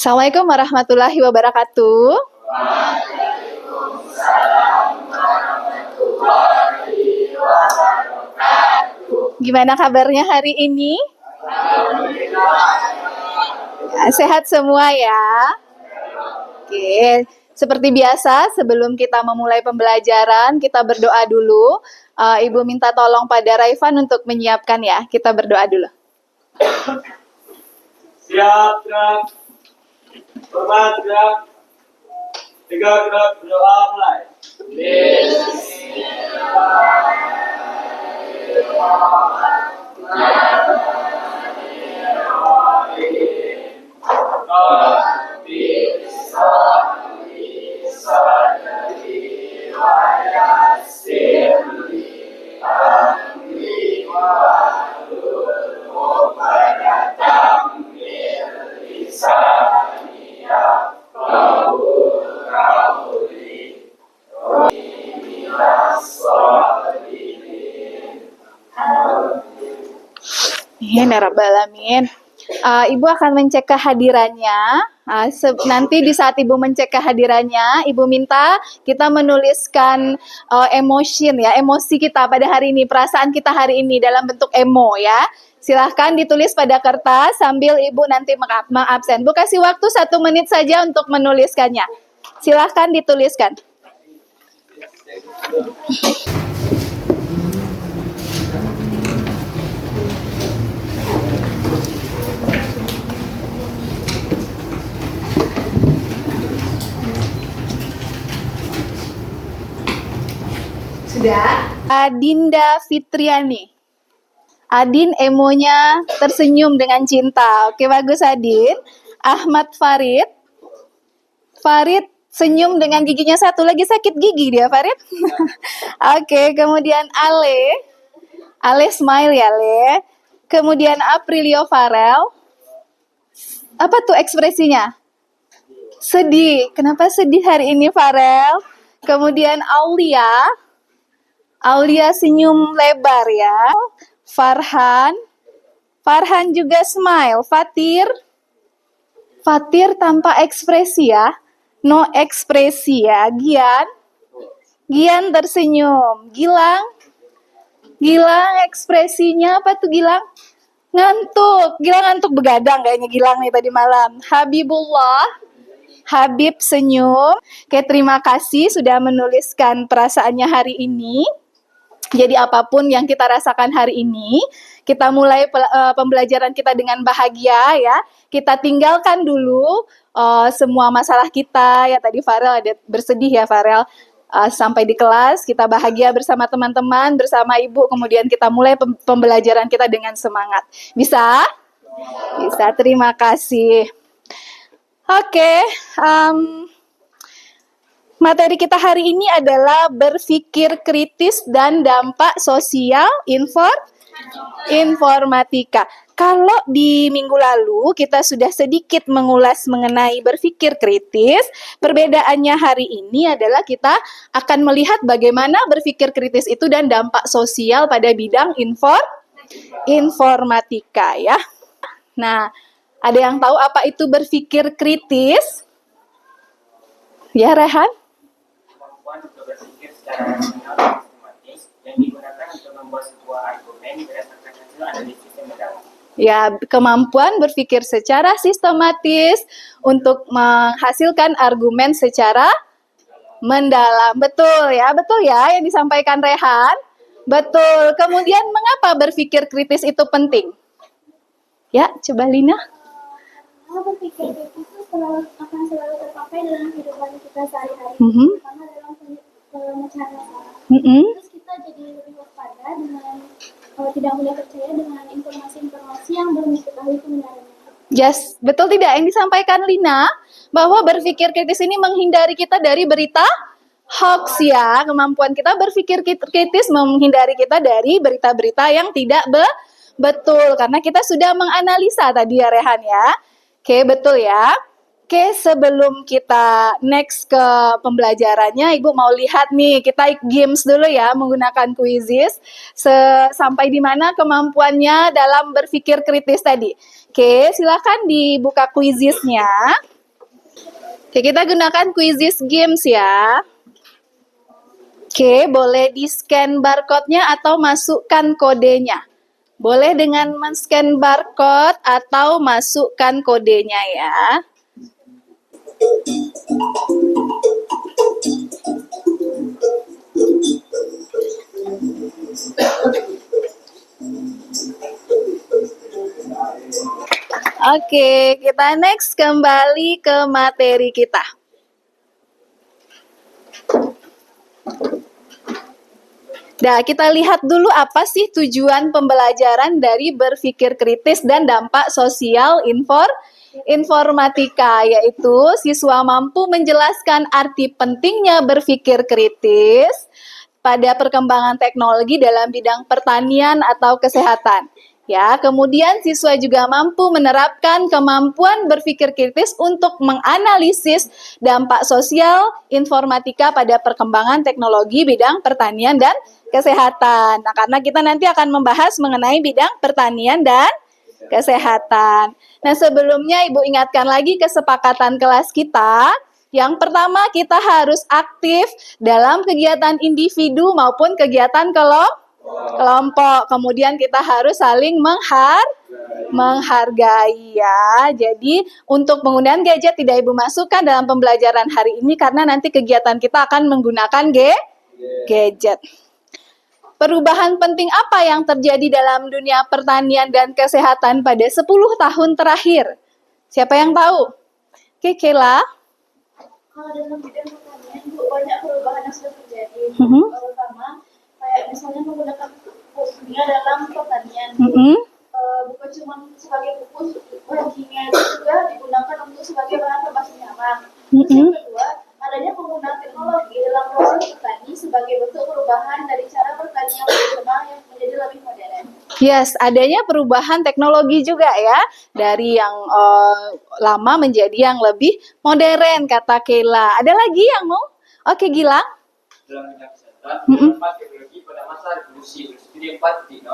Assalamualaikum warahmatullahi wabarakatuh. Gimana kabarnya hari ini? Sehat semua ya? Oke, seperti biasa sebelum kita memulai pembelajaran, kita berdoa dulu. Ibu minta tolong pada Raifan untuk menyiapkan ya. Kita berdoa dulu. Siap, gerak. Hormat, gerak. 3 gerak, berdoa mulai. Ya Rabbal Alamin. Ibu akan mencek kehadirannya. Nanti di saat Ibu mencek kehadirannya, Ibu minta kita menuliskan emosi kita pada hari ini, perasaan kita hari ini dalam bentuk emo ya. Silahkan ditulis pada kertas sambil Ibu nanti mengabsen. Bu kasih waktu 1 menit saja untuk menuliskannya. Silahkan dituliskan. Sudah? Adinda Fitriani. Adin emonya tersenyum dengan cinta. Oke, bagus Adin. Ahmad Farid. Farid senyum dengan giginya 1. Lagi sakit gigi dia, Farid. Oke, kemudian Ale. Ale smile ya, Ale. Kemudian Aprilio Farel. Apa tuh ekspresinya? Sedih. Kenapa sedih hari ini, Farel? Kemudian Aulia. Aulia senyum lebar ya. Farhan juga smile. Fatir tanpa ekspresi ya. No ekspresi ya. Gian tersenyum. Gilang ekspresinya apa tuh Gilang? Ngantuk. Gilang ngantuk begadang kayaknya Gilang nih tadi malam. Habib senyum. Oke, terima kasih sudah menuliskan perasaannya hari ini. Jadi apapun yang kita rasakan hari ini, kita mulai pembelajaran kita dengan bahagia ya. Kita tinggalkan dulu semua masalah kita ya. Tadi Farel ada bersedih ya Farel. Sampai di kelas kita bahagia bersama teman-teman, bersama ibu. Kemudian kita mulai pembelajaran kita dengan semangat. Bisa? Bisa, terima kasih. Oke, materi kita hari ini adalah berpikir kritis dan dampak sosial informatika. Kalau di minggu lalu kita sudah sedikit mengulas mengenai berpikir kritis, perbedaannya hari ini adalah kita akan melihat bagaimana berpikir kritis itu dan dampak sosial pada bidang informatika ya. Nah, ada yang tahu apa itu berpikir kritis? Ya, Rehan? Berpikir secara rasional dan sistematis yang digunakan untuk membuat sebuah argumen berdasarkan hasil analisis yang mendalam. Ya, kemampuan berpikir secara sistematis untuk menghasilkan argumen secara mendalam. Betul ya yang disampaikan Rehan. Betul. Kemudian mengapa berpikir kritis itu penting? Ya, coba Lina. Berpikir kritis itu akan selalu terpakai dalam kehidupan kita sehari-hari, terutama dalam pemecahan masalah. Terus kita jadi lebih waspada dengan tidak mudah percaya dengan informasi-informasi yang belum diketahui kebenarannya. Yes, betul tidak yang disampaikan Lina bahwa berpikir kritis ini menghindari kita dari berita hoax ya. Kemampuan kita berpikir kritis menghindari kita dari berita-berita yang tidak betul karena kita sudah menganalisa tadi ya Rehan ya. Oke, betul ya. Oke, sebelum kita next ke pembelajarannya, Ibu mau lihat nih, kita games dulu ya, menggunakan quizzes. Sampai di mana kemampuannya dalam berpikir kritis tadi. Oke, silakan dibuka quizzesnya. Oke, kita gunakan Quizzes Games ya. Oke, boleh di-scan barcode-nya atau masukkan kodenya. Boleh dengan men-scan barcode atau masukkan kodenya ya. Oke, kita next kembali ke materi kita. Nah, kita lihat dulu apa sih tujuan pembelajaran dari berpikir kritis dan dampak sosial informatika, yaitu siswa mampu menjelaskan arti pentingnya berpikir kritis pada perkembangan teknologi dalam bidang pertanian atau kesehatan. Ya, kemudian siswa juga mampu menerapkan kemampuan berpikir kritis untuk menganalisis dampak sosial informatika pada perkembangan teknologi bidang pertanian dan kesehatan. Nah, karena kita nanti akan membahas mengenai bidang pertanian dan kesehatan. Nah, sebelumnya Ibu ingatkan lagi kesepakatan kelas kita. Yang pertama, kita harus aktif dalam kegiatan individu maupun kegiatan kelompok. Kemudian kita harus saling menghargai ya. Jadi untuk penggunaan gadget tidak Ibu masukkan dalam pembelajaran hari ini karena nanti kegiatan kita akan menggunakan gadget. Perubahan penting apa yang terjadi dalam dunia pertanian dan kesehatan pada 10 tahun terakhir? Siapa yang tahu? Oke, Kela. Kalau dalam bidang pertanian, Bu, banyak perubahan yang sudah terjadi. Mhm. Terutama kayak misalnya menggunakan pupuk kimia dalam pertanian. Bukan cuma sebagai pupuk, bahan kimia itu juga digunakan untuk sebagai bahan pembasmi hama. Terus yang kedua, adanya penggunaan teknologi dalam proses bertani sebagai bentuk perubahan dari cara pertanian tradisional yang menjadi lebih modern. Yes, adanya perubahan teknologi juga ya, dari yang lama menjadi yang lebih modern, kata Kela. Ada lagi yang mau? Oke, Gilang. Dalam bidang kesehatan, beberapa teknologi pada masa revolusi industri 4.0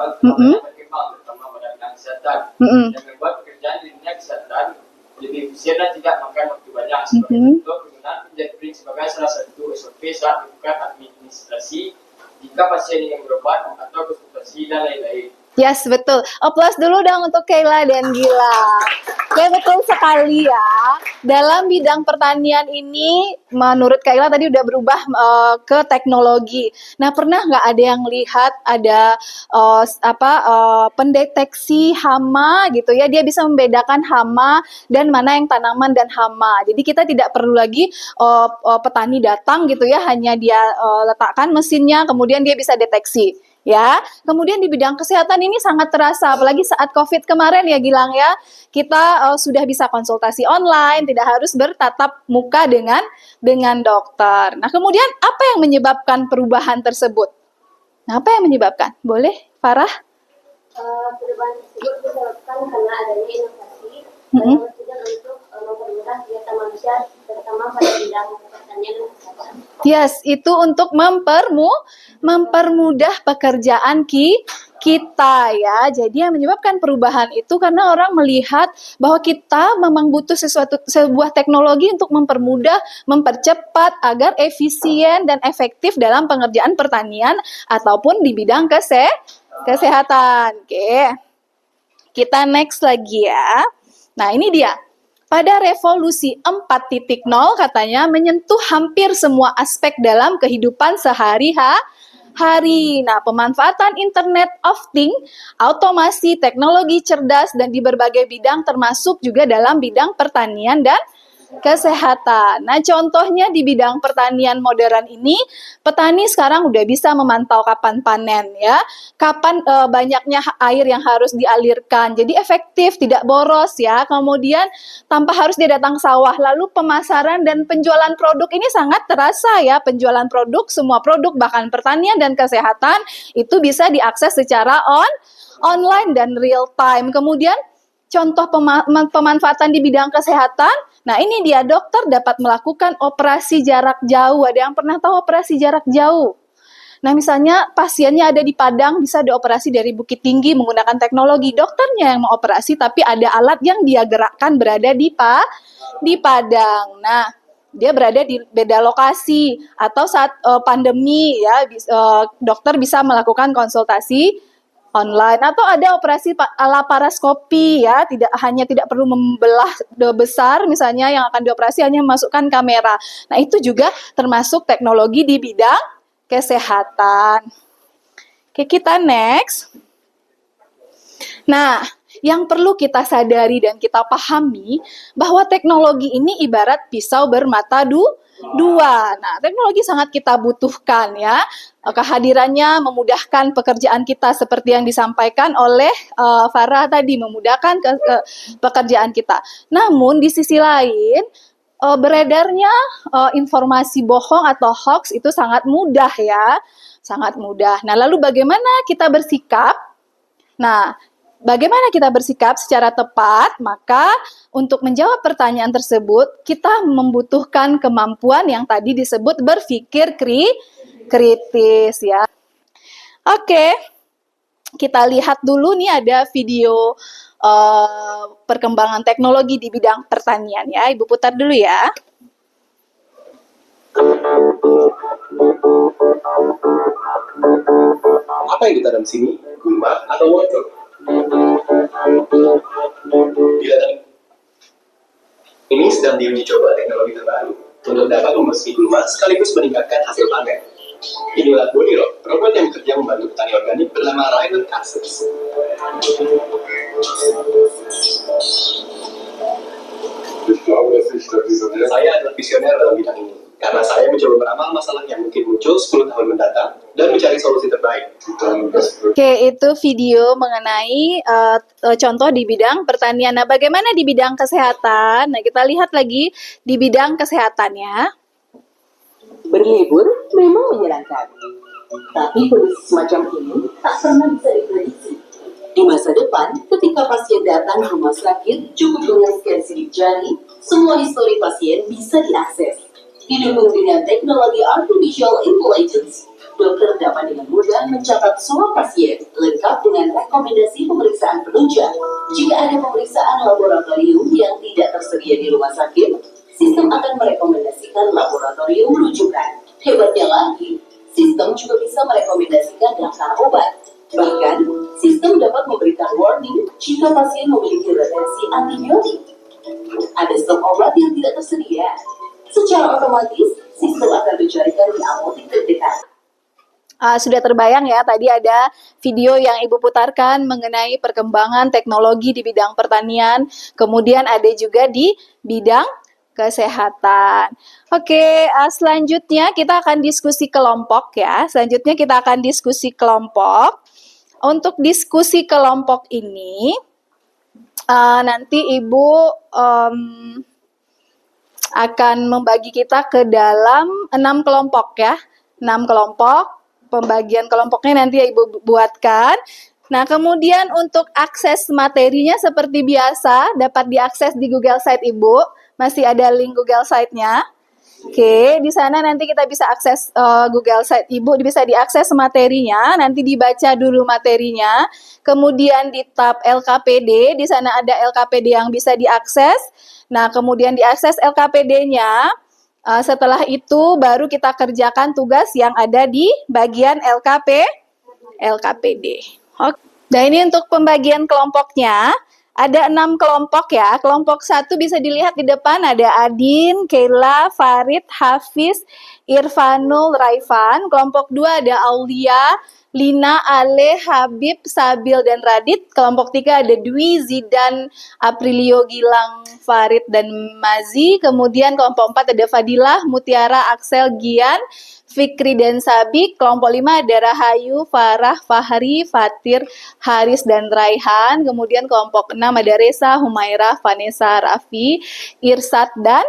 berkembang terutama pada bidang kesehatan yang membuat pekerjaan di dunia kesehatan lebih efisien dan tidak makan waktu banyak. Sebagai contoh, penggunaan penjahit print sebagai salah satu SOP saat melakukan administrasi jika pasien ingin berobat atau konsultasi dan lain-lain. Yes, betul. Aplaus dulu dong untuk Kayla dan Gilang. Ya, betul sekali ya. Dalam bidang pertanian ini, menurut Kayla tadi udah berubah ke teknologi. Nah, pernah nggak ada yang lihat ada pendeteksi hama gitu ya? Dia bisa membedakan hama dan mana yang tanaman dan hama. Jadi kita tidak perlu lagi petani datang gitu ya, hanya dia letakkan mesinnya, kemudian dia bisa deteksi. Ya, kemudian di bidang kesehatan ini sangat terasa, apalagi saat COVID kemarin ya Gilang ya, kita sudah bisa konsultasi online, tidak harus bertatap muka dengan dokter. Nah, kemudian apa yang menyebabkan perubahan tersebut? Nah, apa yang menyebabkan? Boleh, Farah? Perubahan tersebut disebabkan karena adanya inovasi untuk mempermudah kegiatan manusia, terutama pada bidang pertanian dan kesehatan. Yes, itu untuk mempermudah pekerjaan kita ya. Jadi yang menyebabkan perubahan itu karena orang melihat bahwa kita memang butuh sebuah teknologi untuk mempermudah, mempercepat agar efisien dan efektif dalam pengerjaan pertanian ataupun di bidang kesehatan. Oke. Kita next lagi ya. Nah, ini dia. Pada revolusi 4.0 katanya menyentuh hampir semua aspek dalam kehidupan sehari-hari. Nah, pemanfaatan Internet of Things, otomasi, teknologi cerdas, dan di berbagai bidang termasuk juga dalam bidang pertanian dan kesehatan. Nah, contohnya di bidang pertanian modern ini, petani sekarang udah bisa memantau kapan panen ya, kapan banyaknya air yang harus dialirkan. Jadi efektif, tidak boros ya. Kemudian tanpa harus dia datang sawah. Lalu pemasaran dan penjualan produk ini sangat terasa ya. Penjualan produk, semua produk bahkan pertanian dan kesehatan itu bisa diakses secara online dan real time. Kemudian contoh pemanfaatan di bidang kesehatan. Nah, ini dia, dokter dapat melakukan operasi jarak jauh. Ada yang pernah tahu operasi jarak jauh? Nah, misalnya pasiennya ada di Padang, bisa dioperasi dari Bukit Tinggi menggunakan teknologi. Dokternya yang mengoperasi, tapi ada alat yang dia gerakkan berada di Padang. Nah, dia berada di beda lokasi, atau saat pandemi ya dokter bisa melakukan konsultasi online, atau ada operasi laparoskopi ya, tidak perlu membelah besar misalnya, yang akan dioperasi hanya memasukkan kamera. Nah, itu juga termasuk teknologi di bidang kesehatan. Oke, kita next. Nah, yang perlu kita sadari dan kita pahami bahwa teknologi ini ibarat pisau bermata dua. Nah, teknologi sangat kita butuhkan ya. Kehadirannya memudahkan pekerjaan kita seperti yang disampaikan oleh Farah tadi, memudahkan pekerjaan kita. Namun di sisi lain, beredarnya informasi bohong atau hoax itu sangat mudah ya. Sangat mudah. Nah, lalu bagaimana kita bersikap? Nah, bagaimana kita bersikap secara tepat? Maka untuk menjawab pertanyaan tersebut, kita membutuhkan kemampuan yang tadi disebut berpikir kritis ya. Oke, kita lihat dulu nih, ada video perkembangan teknologi di bidang pertanian ya. Ibu putar dulu ya. Apa yang ditanam sini? Gulma atau wortel? Ini sedang diuji coba teknologi terbaru untuk dapat memeski gulma sekaligus meningkatkan hasil panen. Inilah Boniro, robot yang bekerja membantu petani organik bernama Ryder Cassers. Saya adalah visioner dalam bidang ini, karena saya mencoba meramal masalah yang mungkin muncul 10 tahun mendatang dan mencari solusi terbaik. Oke, itu video mengenai contoh di bidang pertanian. Nah, bagaimana di bidang kesehatan? Nah, kita lihat lagi di bidang kesehatan ya. Berlibur memang menyenangkan, tapi kondisi semacam ini tak pernah bisa diprediksi. Di masa depan, ketika pasien datang ke rumah sakit, cukup dengan scan sidik jari, semua histori pasien bisa diakses. Didukung dengan teknologi artificial intelligence, dokter dapat dengan mudah mencatat semua pasien, lengkap dengan rekomendasi pemeriksaan penunjang. Jika ada pemeriksaan laboratorium yang tidak tersedia di rumah sakit, sistem akan merekomendasikan laboratorium rujukan. Hebatnya lagi, sistem juga bisa merekomendasikan daftar obat. Bahkan, sistem dapat memberikan warning jika pasien memiliki retensi antibiotik. Ada stok obat yang tidak tersedia. Secara otomatis, sistem akan mencarikan di apotek terdekat. Sudah terbayang ya, tadi ada video yang Ibu putarkan mengenai perkembangan teknologi di bidang pertanian, kemudian ada juga di bidang kesehatan. Oke, selanjutnya kita akan diskusi kelompok ya. Selanjutnya kita akan diskusi kelompok. Untuk diskusi kelompok ini, nanti Ibu akan membagi kita ke dalam 6 kelompok ya. 6 kelompok, pembagian kelompoknya nanti Ibu buatkan. Nah, kemudian untuk akses materinya seperti biasa, dapat diakses di Google Site Ibu. Masih ada link Google Site-nya. Oke, di sana nanti kita bisa akses Google Site Ibu, bisa diakses materinya, nanti dibaca dulu materinya. Kemudian di tab LKPD, di sana ada LKPD yang bisa diakses. Nah, kemudian diakses LKPD-nya. Setelah itu baru kita kerjakan tugas yang ada di bagian LKPD. Oke. Nah, ini untuk pembagian kelompoknya. Ada 6 kelompok ya. Kelompok 1 bisa dilihat di depan, ada Adin, Keila, Farid, Hafiz, Irfanul, Raifan. Kelompok 2 ada Aulia, Lina, Ale, Habib, Sabil, dan Radit. Kelompok 3 ada Dwi, Zidan, Aprilio, Gilang, Farid, dan Mazi. Kemudian kelompok 4 ada Fadilah, Mutiara, Axel, Gian, Fikri, dan Sabi. Kelompok 5 ada Rahayu, Farah, Fahri, Fatir, Haris, dan Raihan. Kemudian kelompok 6 ada Resa, Humairah, Vanessa, Raffi, Irsat, dan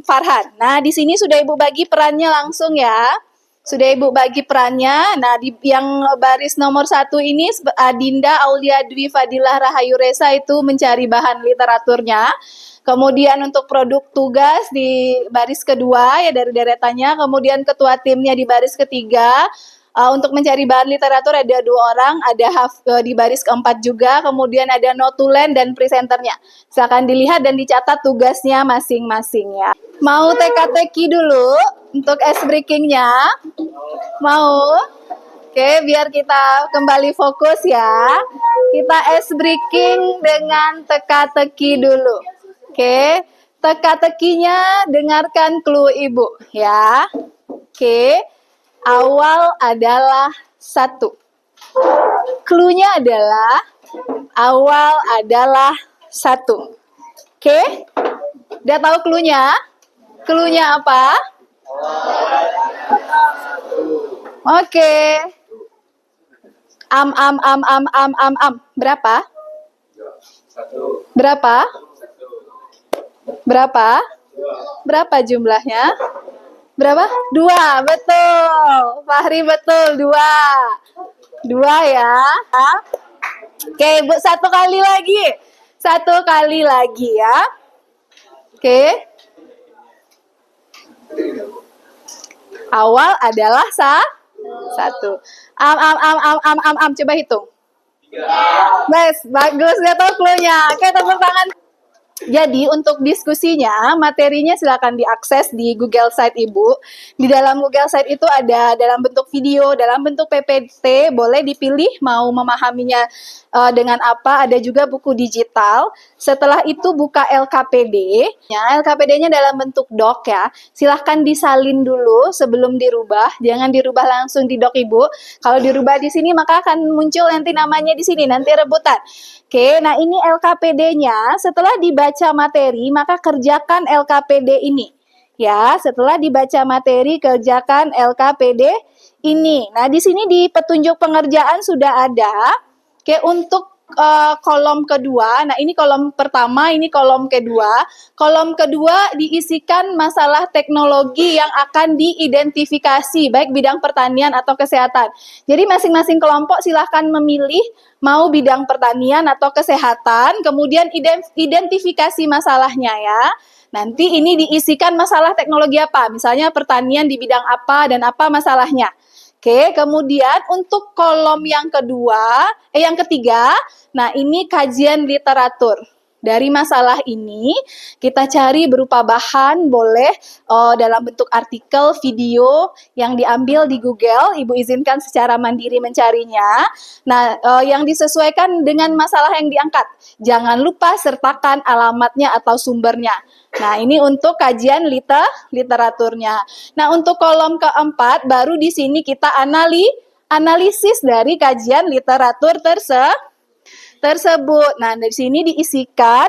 Farhan. Nah, di sini sudah Ibu bagi perannya langsung ya. Sudah Ibu bagi perannya. Nah, di yang baris nomor 1 ini Adinda, Aulia, Dwi, Fadilah, Rahayu, Resa itu mencari bahan literaturnya. Kemudian untuk produk tugas di baris kedua ya dari deretannya. Kemudian ketua timnya di baris ketiga. Untuk mencari bahan literatur ada 2 orang, ada di baris keempat juga. Kemudian ada notulen dan presenternya. Silakan dilihat dan dicatat tugasnya masing-masing ya. Mau teka-teki dulu untuk ice breakingnya? Mau? Oke, biar kita kembali fokus ya. Kita ice breaking dengan teka-teki dulu. Oke, teka-tekinya dengarkan clue ibu ya. Oke, awal adalah 1. Clue-nya adalah awal adalah 1. Oke, udah tahu clue-nya? Clue-nya apa? Oke. Berapa? Berapa? Berapa? Berapa jumlahnya? Berapa? 2, betul. Fahri betul, 2. 2 ya. Oke, Bu, 1 kali lagi. 1 kali lagi ya. Oke. Awal adalah 1. Coba hitung. Bagus, udah tahu clue-nya. Oke, tepuk tangan. Jadi untuk diskusinya, materinya silakan diakses di Google Site Ibu. Di dalam Google Site itu ada dalam bentuk video, dalam bentuk PPT, boleh dipilih mau memahaminya dengan apa. Ada juga buku digital. Setelah itu buka LKPD. Ya, LKPD-nya dalam bentuk doc ya. Silahkan disalin dulu sebelum dirubah. Jangan dirubah langsung di doc Ibu. Kalau dirubah di sini maka akan muncul nanti namanya di sini, nanti rebutan. Oke, nah ini LKPD-nya. Setelah dibaca materi, maka kerjakan LKPD ini. Ya, setelah dibaca materi, kerjakan LKPD ini. Nah, di sini di petunjuk pengerjaan sudah ada. Oke, untuk kolom kedua, nah ini kolom pertama, ini kolom kedua. Kolom kedua diisikan masalah teknologi yang akan diidentifikasi, baik bidang pertanian atau kesehatan. Jadi masing-masing kelompok silahkan memilih mau bidang pertanian atau kesehatan, kemudian identifikasi masalahnya ya. Nanti ini diisikan masalah teknologi apa, misalnya pertanian di bidang apa dan apa masalahnya. Oke, kemudian untuk kolom yang ketiga, nah ini kajian literatur. Dari masalah ini kita cari berupa bahan, boleh dalam bentuk artikel, video yang diambil di Google. Ibu izinkan secara mandiri mencarinya. Nah, yang disesuaikan dengan masalah yang diangkat. Jangan lupa sertakan alamatnya atau sumbernya. Nah, ini untuk kajian literaturnya. Nah, untuk kolom keempat, baru di sini kita analisis dari kajian literatur tersebut. Nah, dari sini diisikan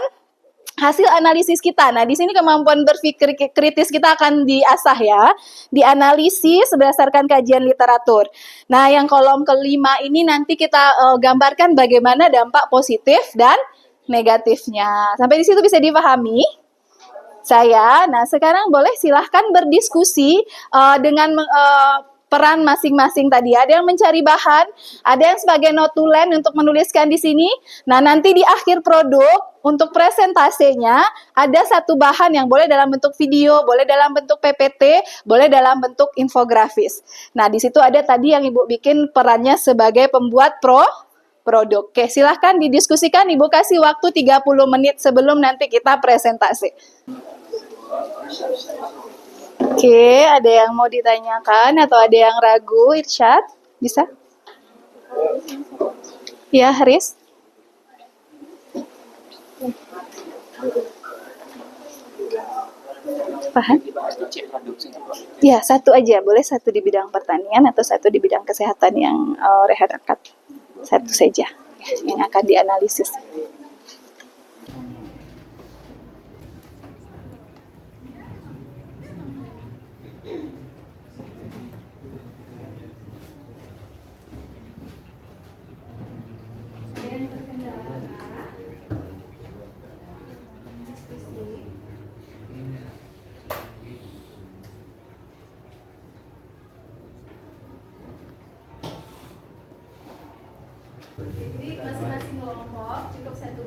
hasil analisis kita. Nah, di sini kemampuan berpikir kritis kita akan diasah ya. Dianalisis berdasarkan kajian literatur. Nah, yang kolom kelima ini nanti kita gambarkan bagaimana dampak positif dan negatifnya. Sampai di situ bisa dipahami? Nah, sekarang boleh silahkan berdiskusi dengan peran masing-masing tadi. Ada yang mencari bahan, ada yang sebagai notulen untuk menuliskan di sini. Nah, nanti di akhir produk untuk presentasenya ada satu bahan yang boleh dalam bentuk video, boleh dalam bentuk PPT, boleh dalam bentuk infografis. Nah, di situ ada tadi yang Ibu bikin perannya sebagai pembuat produk. Oke, silahkan didiskusikan. Ibu kasih waktu 30 menit sebelum nanti kita presentasi. Oke, ada yang mau ditanyakan atau ada yang ragu, Irsyad? Bisa? Ya, Haris? Paham? Ya, satu aja. Boleh satu di bidang pertanian atau satu di bidang kesehatan yang Rehan angkat. Satu saja yang akan dianalisis. Jadi masing-masing kelompok cukup 1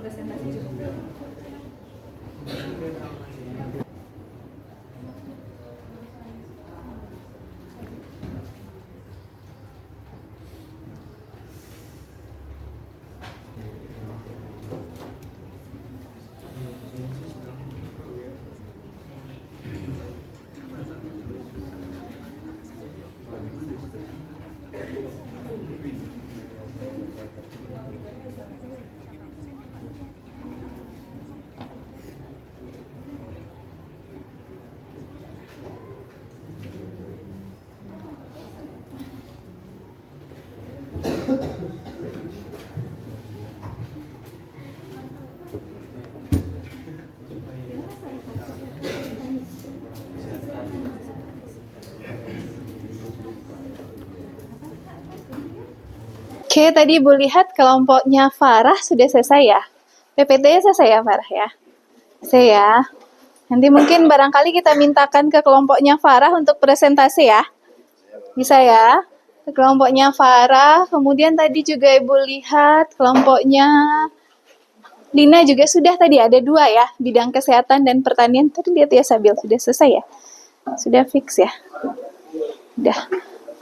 presentasi cukup. Oke, tadi Ibu lihat kelompoknya Farah sudah selesai ya? PPT-nya selesai ya Farah ya? Selesai ya. Nanti mungkin barangkali kita mintakan ke kelompoknya Farah untuk presentasi ya. Bisa ya? Ke kelompoknya Farah, kemudian tadi juga Ibu lihat kelompoknya Lina juga sudah tadi ada 2 ya, bidang kesehatan dan pertanian. Tadi lihat ya Sabil, sudah selesai ya? Sudah fix ya? Udah.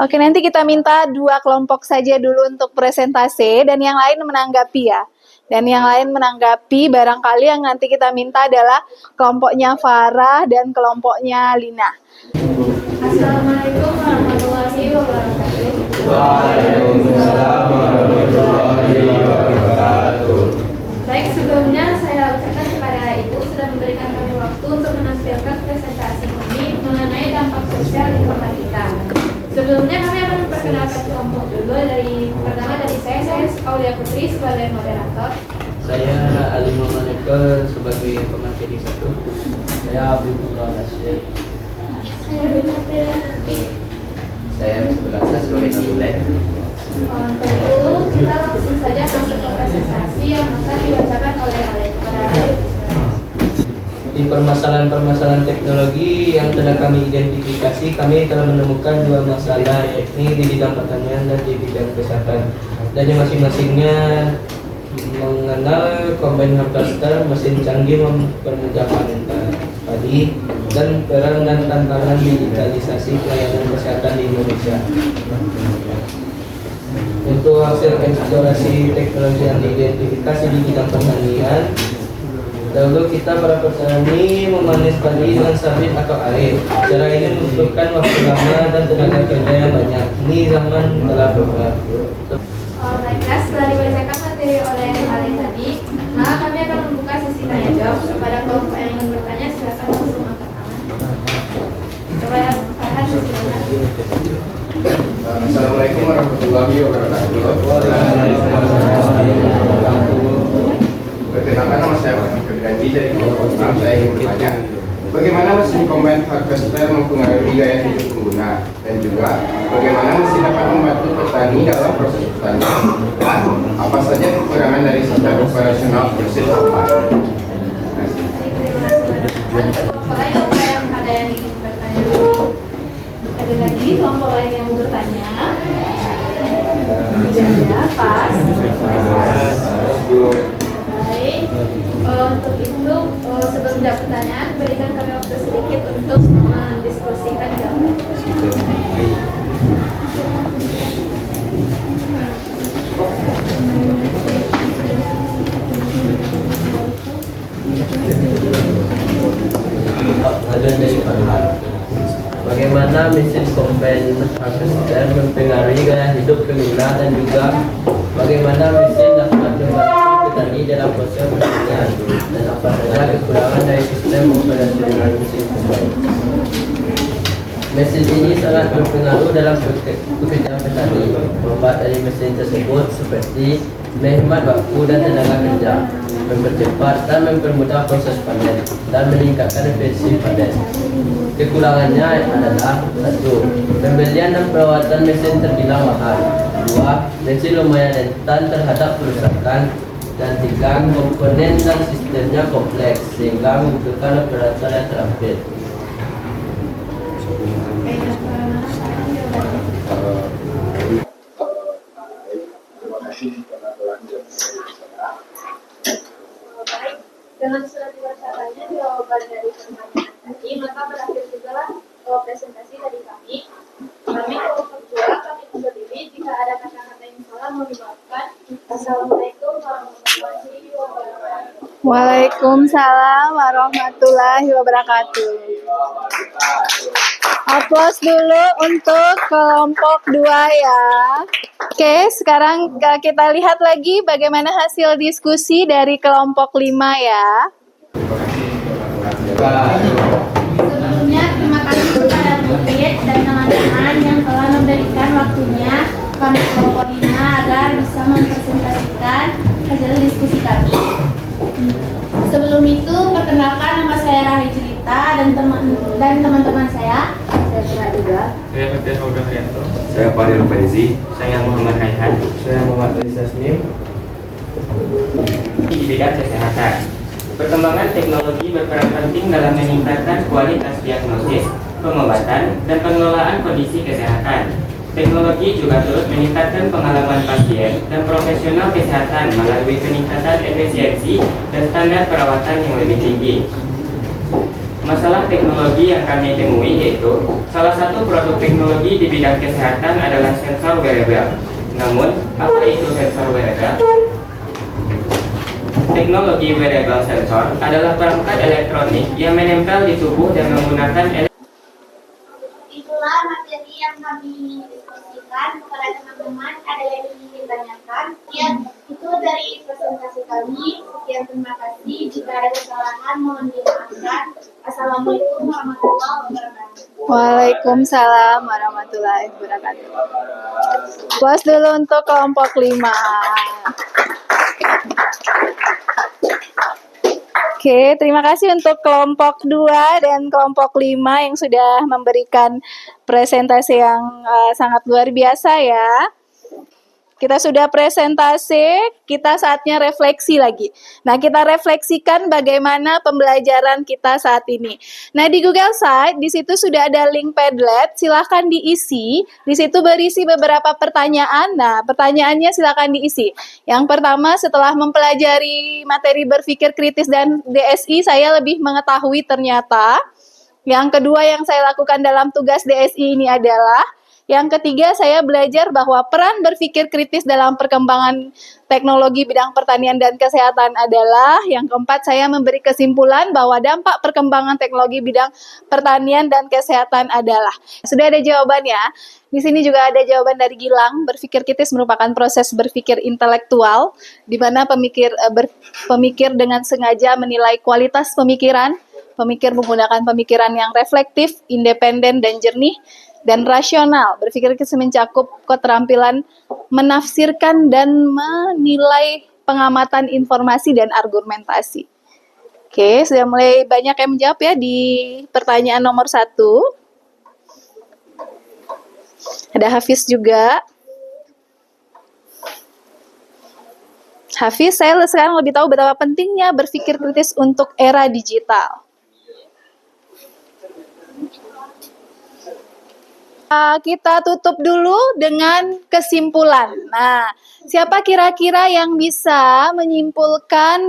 Oke, nanti kita minta 2 kelompok saja dulu untuk presentasi dan yang lain menanggapi ya. Dan yang lain menanggapi, barangkali yang nanti kita minta adalah kelompoknya Farah dan kelompoknya Lina. Assalamualaikum warahmatullahi wabarakatuh. Waalaikumsalam warahmatullahi wabarakatuh. Baik, sebelumnya saya ucapkan kepada Ibu sudah memberikan kami waktu untuk menampilkan presentasi kami mengenai dampak sosial lingkungan kita. Sebelumnya kami akan memperkenalkan kelompok dulu. Pertama dari saya Aulia Putri sebagai moderator. Saya Ali Muhammad Eko sebagai pemateri 1. Saya Abdul Nasir. Saya Bina nanti. Saya sebagai Nabulek. Tentu kita langsung saja masuk ke presentasi yang akan dibacakan oleh kepada Di permasalahan-permasalahan teknologi yang telah kami identifikasi, kami telah menemukan 2 masalah, yakni di bidang pertanian dan di bidang kesehatan. Dan yang masing-masingnya mengenal combine harvester, mesin canggih mempermudah panen padi, dan peran dan tantangan digitalisasi pelayanan kesehatan di Indonesia. Untuk hasil eksplorasi teknologi yang diidentifikasi di bidang pertanian, dahulu kita para petani memanen padi dengan sabit atau air. Cara ini membutuhkan waktu lama dan tenaga kerja yang banyak. Ini zaman telah berubah. Baiklah, setelah dibacakan materi oleh kalian tadi, maka kami akan membuka sesi tanya jawab kepada kelompok yang ingin bertanya. Silakan langsung angkat tangan. Coba ya, Farhan silakan. Assalamualaikum warahmatullahi wabarakatuh. Perkenalkan, nama saya Muhammad Firdanji dari kelompok 6. Saya ingin bertanya, bagaimana mesin combine harvester mempengaruhi gaya hidup pengguna, dan juga bagaimana mesin dapat membantu petani dalam proses pertanian, dan apa saja kekurangan dari sistem operasional mesin combine. Kelompok lain yang ada yang ingin bertanya? Ada lagi kelompok lain yang mau bertanya? Ya, pas. Baik, untuk itu sebelum jawab pertanyaan, berikan kami waktu sedikit untuk mendiskusikan jawaban. Pengaduan dari Farhan. Bagaimana mesin combine harvester mempengaruhi gaya hidup pengguna, dan juga bagaimana mesin dapat membantu petani dalam proses pertanian, dan apa saja kekurangan dari sistem operasional mesin combine. Mesin ini sangat berpengaruh dalam pekerjaan petani. Manfaat dari mesin tersebut seperti menghemat waktu dan tenaga kerja, mempercepat dan mempermudah proses panen, dan meningkatkan efisiensi panen. Kekurangannya adalah: 1. Pembelian dan perawatan mesin terbilang mahal. 2. Mesin lumayan rentan terhadap kerusakan. Dan 3. Komponen dan sistemnya kompleks sehingga membutuhkan operator yang terampil. Terima kasih karena telah menjawab. Dengan sudah dibacakannya jawaban dari pertanyaan tadi, maka berakhir juga presentasi dari kami. Kami kelompok 2 kami berdiri jika ada kata-kata yang salah mohon dimaafkan. Assalamualaikum warahmatullahi wabarakatuh. Waalaikumsalam warahmatullahi wabarakatuh. Aplaus dulu untuk kelompok 2 ya. Oke, sekarang kita lihat lagi bagaimana hasil diskusi dari kelompok 5 ya. Sebelumnya, terima kasih kepada murid dan teman-teman yang telah memberikan waktunya kami kelompok 5 agar bisa mempresentasikan hasil diskusi kami. Sebelum itu, perkenalkan nama saya Rahi Jelita dan teman-teman saya. Saya kira juga. Saya Ferdian Maulana Haryanto. Saya Fadil Faizi. Saya Muhammad Raihan. Saya Muhammad Rizal Snim. Di bidang kesehatan. Perkembangan teknologi berperan penting dalam meningkatkan kualitas diagnosis, pengobatan, dan pengelolaan kondisi kesehatan. Teknologi juga turut meningkatkan pengalaman pasien dan profesional kesehatan melalui peningkatan efisiensi dan standar perawatan yang lebih tinggi. Masalah teknologi yang kami temui yaitu salah satu produk teknologi di bidang kesehatan adalah sensor wearable. Namun, apa itu sensor wearable? Teknologi wearable sensor adalah perangkat elektronik yang menempel di tubuh dan menggunakan Itulah materi yang kami diskusikan kepada teman-teman. Ada yang ingin ditanyakan? Ya, itu dari presentasi kami. Sekian, terima kasih. Jika ada kesalahan mohon dimaafkan. Assalamualaikum warahmatullahi wabarakatuh. Waalaikumsalam warahmatullahi wabarakatuh. Puas dulu untuk kelompok 5. Oke, terima kasih untuk kelompok 2 dan kelompok 5 yang sudah memberikan presentasi yang sangat luar biasa ya. Kita sudah presentasi, kita saatnya refleksi lagi. Nah, kita refleksikan bagaimana pembelajaran kita saat ini. Nah, di Google Site, di situ sudah ada link Padlet, silahkan diisi. Di situ berisi beberapa pertanyaan. Nah, pertanyaannya silahkan diisi. Yang pertama, setelah mempelajari materi berpikir kritis dan DSI, saya lebih mengetahui ternyata. Yang kedua yang saya lakukan dalam tugas DSI ini adalah yang ketiga, saya belajar bahwa peran berpikir kritis dalam perkembangan teknologi bidang pertanian dan kesehatan adalah, yang keempat, saya memberi kesimpulan bahwa dampak perkembangan teknologi bidang pertanian dan kesehatan adalah. Sudah ada jawabannya. Di sini juga ada jawaban dari Gilang. Berpikir kritis merupakan proses berpikir intelektual, di mana pemikir dengan sengaja menilai kualitas pemikiran, pemikir menggunakan pemikiran yang reflektif, independen, dan jernih, dan rasional. Berpikir kritis mencakup keterampilan menafsirkan dan menilai pengamatan informasi dan argumentasi. Oke, sudah mulai banyak yang menjawab ya di pertanyaan nomor 1. Ada Hafiz juga. Hafiz, saya sekarang lebih tahu betapa pentingnya berpikir kritis untuk era digital. Kita tutup dulu dengan kesimpulan. Nah, siapa kira-kira yang bisa menyimpulkan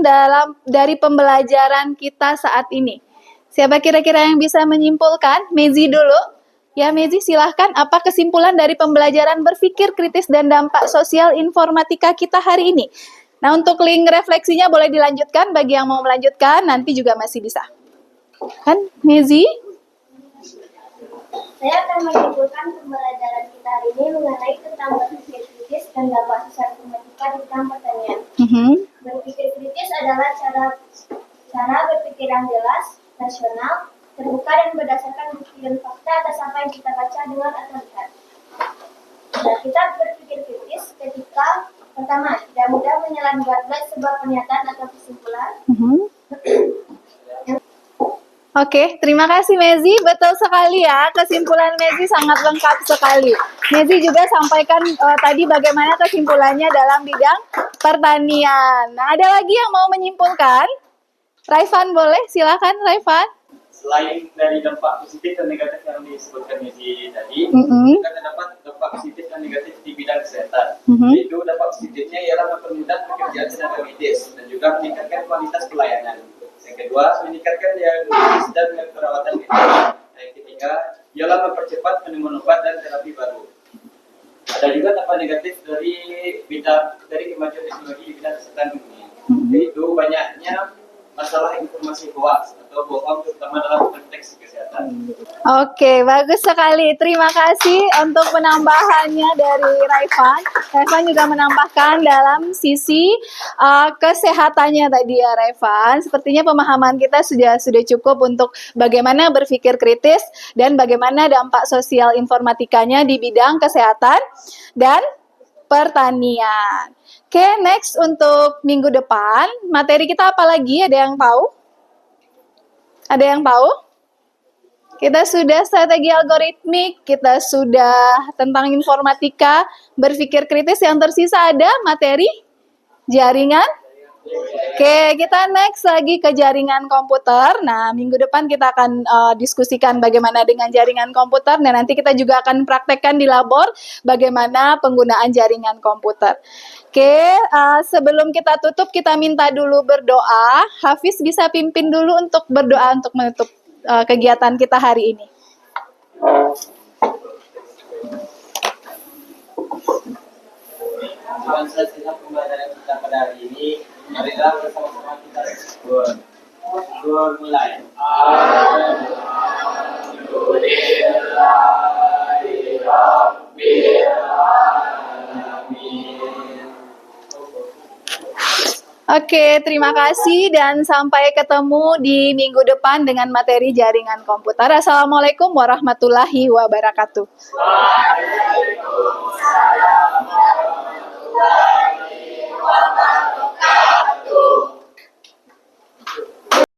dari pembelajaran kita saat ini? Siapa kira-kira yang bisa menyimpulkan? Mezi dulu. Ya, Mezi silahkan. Apa kesimpulan dari pembelajaran berpikir kritis dan dampak sosial informatika kita hari ini? Nah, untuk link refleksinya boleh dilanjutkan. Bagi yang mau melanjutkan, nanti juga masih bisa. Kan, Mezi? Saya akan menyimpulkan pembelajaran kita hari ini mengenai tentang berpikir kritis dan dampak sosial informatika di bidang pertanian. Berpikir kritis adalah cara berpikir yang jelas, rasional, terbuka dan berdasarkan bukti dan fakta atas apa yang kita baca, dengar atau lihat. Nah, kita berpikir kritis ketika pertama tidak mudah menelan bulat-bulat sebuah pernyataan atau kesimpulan. Oke, terima kasih Mezi. Betul sekali ya, kesimpulan Mezi sangat lengkap sekali. Mezi juga sampaikan tadi bagaimana kesimpulannya dalam bidang pertanian. Nah, ada lagi yang mau menyimpulkan? Raifan boleh, silakan Raifan. Selain dari dampak positif dan negatif yang disebutkan Mezi tadi, juga terdapat dampak positif dan negatif di bidang kesehatan. Yaitu dampak positifnya ialah mempermudah pekerjaan tenaga medis dan juga meningkatkan kualitas pelayanan. Yang kedua, meningkatkan diagnosis dan perawatan medis. Yang ketiga, ialah mempercepat penemuan obat dan terapi baru. Ada juga dampak negatif dari kemajuan teknologi di bidang kesehatan ini, yaitu banyaknya masalah informasi hoax atau bohong, terutama dalam konteks kesehatan. Oke, bagus sekali. Terima kasih untuk penambahannya dari Raifan. Raifan juga menambahkan dalam sisi kesehatannya tadi ya Raifan. Sepertinya pemahaman kita sudah cukup untuk bagaimana berpikir kritis dan bagaimana dampak sosial informatikanya di bidang kesehatan dan pertanian. Oke, next untuk minggu depan, materi kita apa lagi? Ada yang tahu? Ada yang tahu? Kita sudah strategi algoritmik, kita sudah tentang informatika, berpikir kritis, yang tersisa ada materi jaringan. Oke, kita next lagi ke jaringan komputer. Nah, minggu depan kita akan diskusikan bagaimana dengan jaringan komputer, dan nanti kita juga akan praktekkan di labor bagaimana penggunaan jaringan komputer. Oke, sebelum kita tutup, kita minta dulu berdoa. Hafiz bisa pimpin dulu untuk berdoa untuk menutup kegiatan kita hari ini. Tuhan, selesai pembelajaran kita pada hari ini. Marilah bersama-sama kita bersyukur. Syukur mulai. Oke, terima kasih dan sampai ketemu di minggu depan dengan materi jaringan komputer. Assalamualaikum warahmatullahi wabarakatuh. Waalaikumsalam.